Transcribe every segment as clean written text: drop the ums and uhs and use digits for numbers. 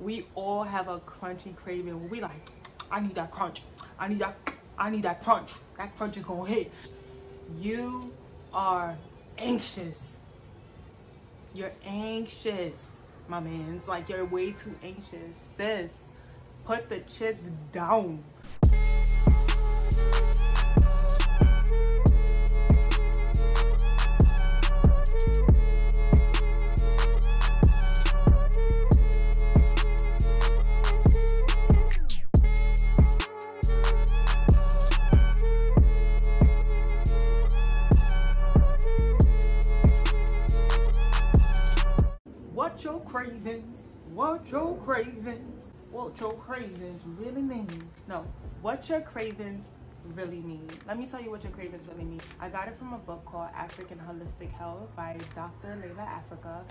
We all have a crunchy craving. We like, I need that crunch. I need that crunch. That crunch is gonna hit. You are anxious. You're anxious, my man. It's like you're way too anxious. Sis, put the chips down. What your cravings really mean? No, what your cravings really mean. Let me tell you what your cravings really mean. I got it from a book called African Holistic Health by Dr. Layla Africa,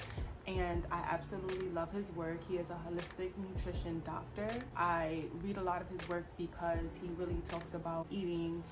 and I absolutely love his work. He is a holistic nutrition doctor. I read a lot of his work because he really talks about eating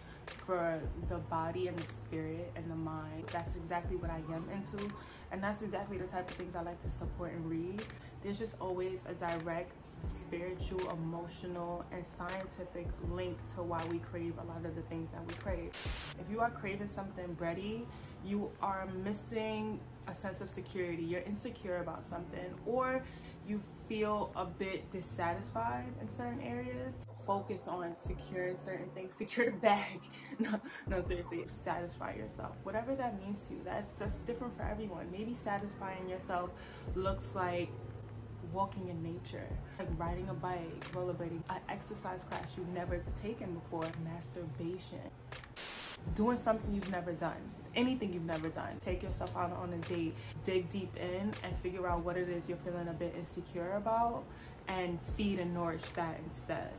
for the body and the spirit and the mind. That's exactly what I am into, and that's exactly the type of things I like to support and read. There's just always a direct spiritual, emotional, and scientific link to why we crave a lot of the things that we crave. If you are craving something bready, you are missing a sense of security. You're insecure about something, or you feel a bit dissatisfied in certain areas. Focus on securing certain things. Secure the bag. No, seriously, satisfy yourself. Whatever that means to you, that's different for everyone. Maybe satisfying yourself looks like walking in nature, like riding a bike, rollerblading, an exercise class you've never taken before, masturbation, doing something you've never done, anything you've never done. Take yourself out on a date, dig deep in and figure out what it is you're feeling a bit insecure about, and feed and nourish that instead.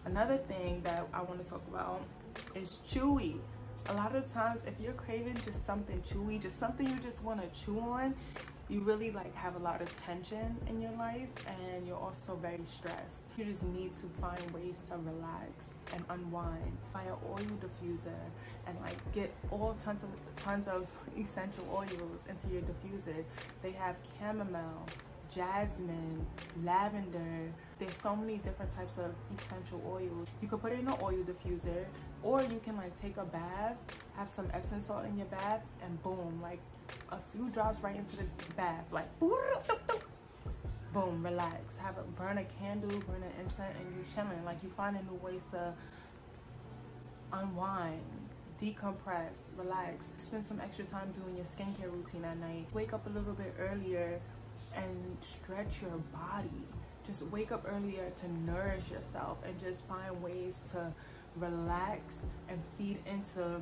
Another thing that I want to talk about is chewy. A lot of times if you're craving just something chewy, just something you just want to chew on, you really like have a lot of tension in your life, and you're also very stressed. You just need to find ways to relax and unwind. Buy an oil diffuser and like get all tons of essential oils into your diffuser. They have chamomile, jasmine, lavender. There's so many different types of essential oils. You could put it in an oil diffuser, or you can like take a bath, have some Epsom salt in your bath, and boom, like a few drops right into the bath, like boom, relax. Burn a candle, burn an incense, and you're chilling. Like, you finding new ways to unwind, decompress, relax. Spend some extra time doing your skincare routine at night. Wake up a little bit earlier and stretch your body. Just wake up earlier to nourish yourself and just find ways to relax and feed into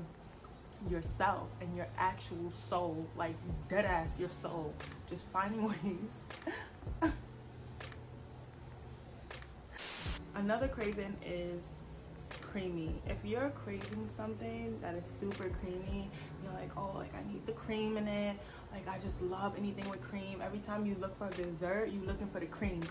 yourself and your actual soul, like dead ass your soul. Just finding ways. Another craving is creamy. If you're craving something that is super creamy, you're like, oh, like I need the cream in it, like I just love anything with cream. Every time you look for dessert, you're looking for the cream.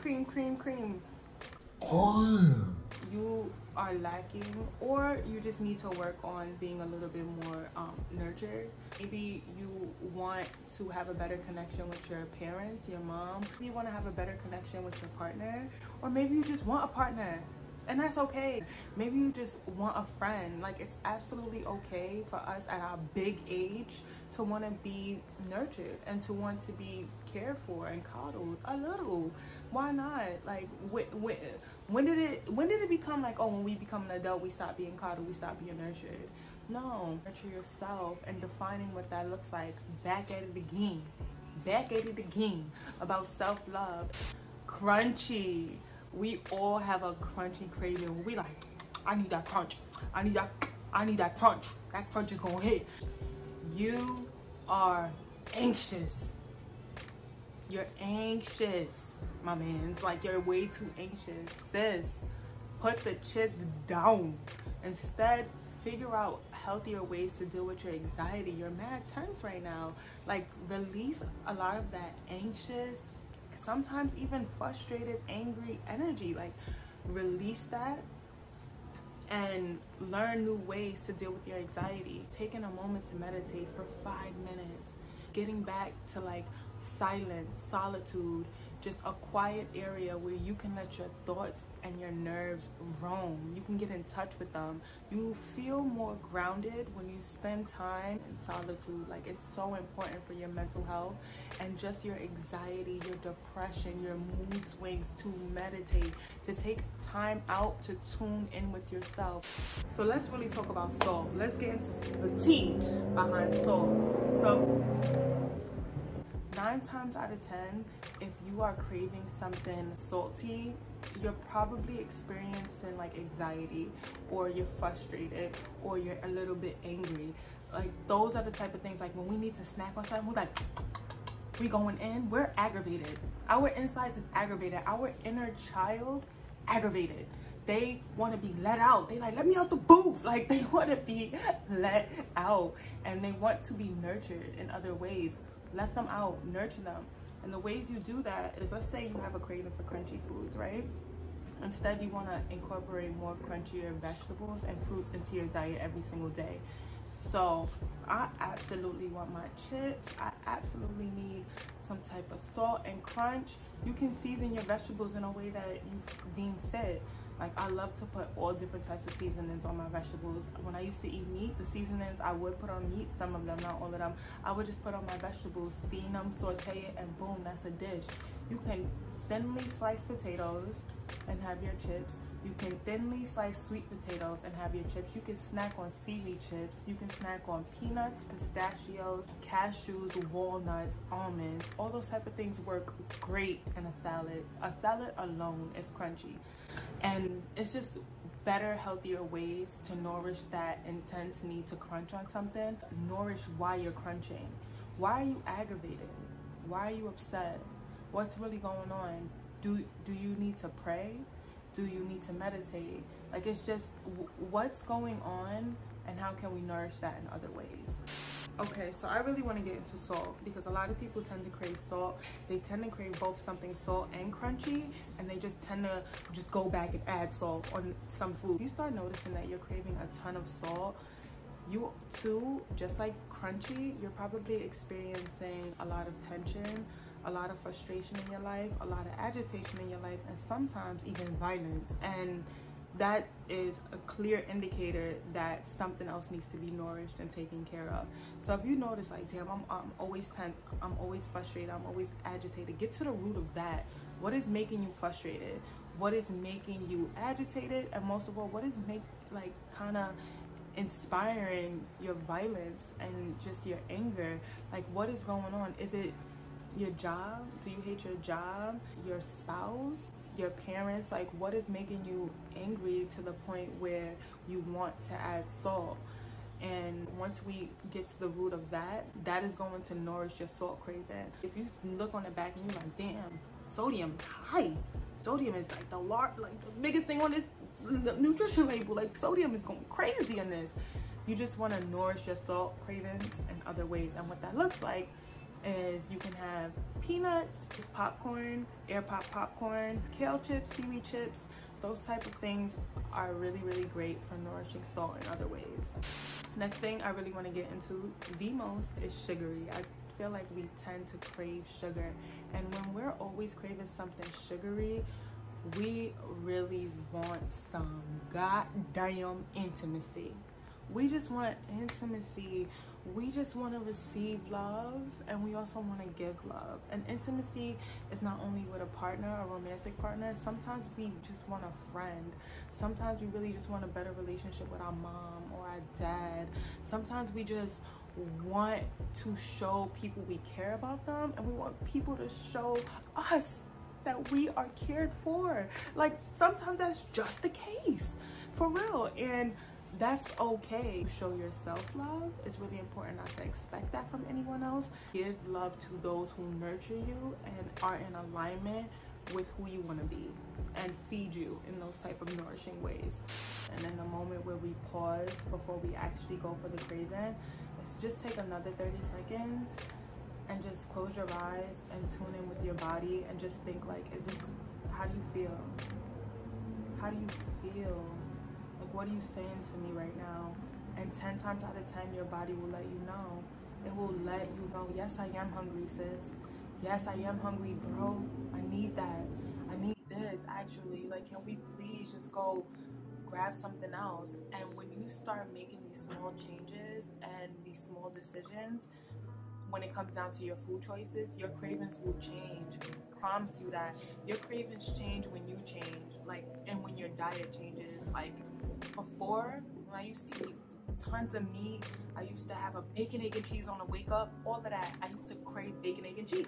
You are lacking, or you just need to work on being a little bit more nurtured. Maybe you want to have a better connection with your parents, your mom. Maybe you want to have a better connection with your partner, or maybe you just want a partner, and that's okay. Maybe you just want a friend. Like, it's absolutely okay for us at our big age to want to be nurtured and to want to be cared for and coddled a little. Why not? Like, when did it become like, oh, when we become an adult, we stop being coddled, we stop being nurtured? No, nurture yourself, and defining what that looks like. Back at it again about self-love. Crunchy. We all have a crunchy craving. We like, I need that crunch. I need that crunch. That crunch is gonna hit. You are anxious. You're anxious, my man. It's like you're way too anxious. Sis, put the chips down. Instead, figure out healthier ways to deal with your anxiety. You're mad tense right now. Like, release a lot of that anxious, sometimes even frustrated, angry energy. Like, release that and learn new ways to deal with your anxiety. Taking a moment to meditate for 5 minutes, getting back to like silence, solitude, just a quiet area where you can let your thoughts and your nerves roam. You can get in touch with them. You feel more grounded when you spend time in solitude. Like, it's so important for your mental health and just your anxiety, your depression, your mood swings, to meditate, to take time out to tune in with yourself. So let's really talk about salt. Let's get into the tea behind salt. So 9 times out of 10, if you are craving something salty, you're probably experiencing like anxiety, or you're frustrated, or you're a little bit angry. Like, those are the type of things, like when we need to snack on something, we're like, we going in, we're aggravated. Our insides is aggravated. Our inner child aggravated. They want to be let out. They like, let me out the booth. Like, they want to be let out, and they want to be nurtured in other ways. Let them out, nurture them. And the ways you do that is, let's say you have a craving for crunchy foods, right? Instead, you want to incorporate more crunchier vegetables and fruits into your diet every single day. So I absolutely want my chips. I absolutely need some type of salt and crunch. You can season your vegetables in a way that you deem fit. Like, I love to put all different types of seasonings on my vegetables. When I used to eat meat, the seasonings I would put on meat, some of them, not all of them, I would just put on my vegetables, steam them, saute it, and boom, that's a dish. You can thinly slice potatoes and have your chips. You can thinly slice sweet potatoes and have your chips. You can snack on seaweed chips. You can snack on peanuts, pistachios, cashews, walnuts, almonds. All those type of things work great in a salad. A salad alone is crunchy. And it's just better, healthier ways to nourish that intense need to crunch on something. Nourish while you're crunching. Why are you aggravated? Why are you upset? What's really going on? Do you need to pray? Do you need to meditate? Like, it's just what's going on, and how can we nourish that in other ways? Okay, so I really want to get into salt, because a lot of people tend to crave salt. They tend to crave both something salt and crunchy, and they just tend to just go back and add salt on some food. You start noticing that you're craving a ton of salt, you too, just like crunchy, you're probably experiencing a lot of tension, a lot of frustration in your life, a lot of agitation in your life, and sometimes even violence. And that is a clear indicator that something else needs to be nourished and taken care of. So if you notice, like, damn, I'm always tense, I'm always frustrated, I'm always agitated, get to the root of that. What is making you frustrated? What is making you agitated? And most of all, what is kind of inspiring your violence and just your anger? Like, what is going on? Is it your job? Do you hate your job? Your spouse? Your parents? Like, what is making you angry to the point where you want to add salt? And once we get to the root of that, that is going to nourish your salt craving. If you look on the back and you're like, damn, sodium is high. Sodium is like the biggest thing on this nutrition label. Like, sodium is going crazy in this. You just want to nourish your salt cravings in other ways. And what that looks like is you can have peanuts, popcorn, air pop popcorn, kale chips, seaweed chips. Those type of things are really, really great for nourishing salt in other ways. Next thing I really want to get into the most is sugary. I feel like we tend to crave sugar, and when we're always craving something sugary, we really want some goddamn intimacy. We just want intimacy. We just want to receive love, and we also want to give love. And intimacy is not only with a partner, a romantic partner. Sometimes we just want a friend. Sometimes we really just want a better relationship with our mom or our dad. Sometimes we just want to show people we care about them, and we want people to show us that we are cared for. Like, sometimes that's just the case, for real. And that's okay. Show yourself love. It's really important not to expect that from anyone else. Give love to those who nurture you and are in alignment with who you want to be, and feed you in those type of nourishing ways. And in the moment where we pause before we actually go for the craving, let's just take another 30 seconds and just close your eyes and tune in with your body and just think, like, how do you feel? How do you feel? Like, what are you saying to me right now? And 10 times out of 10, your body will let you know. It will let you know, yes, I am hungry, sis. Yes, I am hungry, bro. I need that. I need this actually. Like, can we please just go grab something else? And when you start making these small changes and these small decisions, when it comes down to your food choices, your cravings will change. I promise you that. Your cravings change when you change, like, and when your diet changes. Like, before, when I used to eat tons of meat, I used to have a bacon, egg, and cheese on the wake up, all of that. I used to crave bacon, egg, and cheese.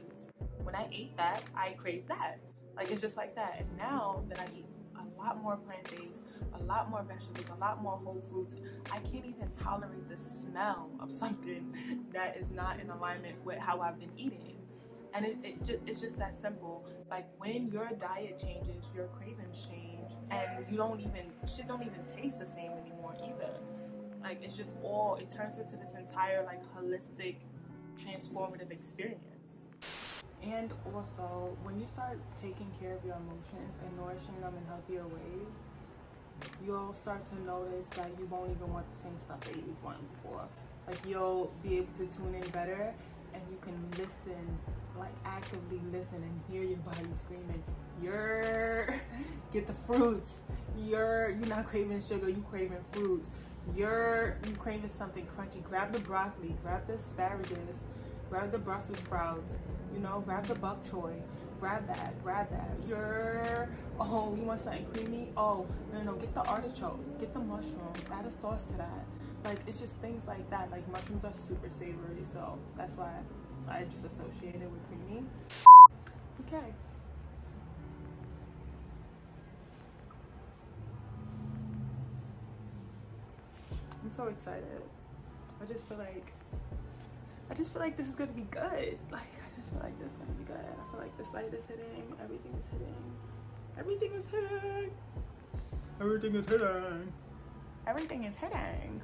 When I ate that, I craved that. Like, it's just like that. And now that I eat a lot more plant-based, a lot more vegetables, a lot more whole fruits, I can't even tolerate the smell of something that is not in alignment with how I've been eating. And it's just that simple. Like, when your diet changes, your cravings change, and shit don't even taste the same anymore either. Like, it's just it turns into this entire, like, holistic, transformative experience. And also, when you start taking care of your emotions and nourishing them in healthier ways, you'll start to notice that you won't even want the same stuff that you was wanting before. Like, you'll be able to tune in better, and you can listen, like, actively listen and hear your body screaming, get the fruits. You're not craving sugar, you craving fruits. You craving something crunchy. Grab the broccoli, grab the asparagus, grab the Brussels sprouts, you know, grab the bok choy, grab that. Oh, you want something creamy? Oh, no, get the artichoke, get the mushrooms, add a sauce to that. Like, it's just things like that. Like, mushrooms are super savory, so that's why I just associate it with creamy. Okay. I'm so excited. I just feel like this is gonna be good. Like, I just feel like this is gonna be good. I feel like this light is hitting, everything is hitting. Everything is hitting. Everything is hitting. Everything is hitting.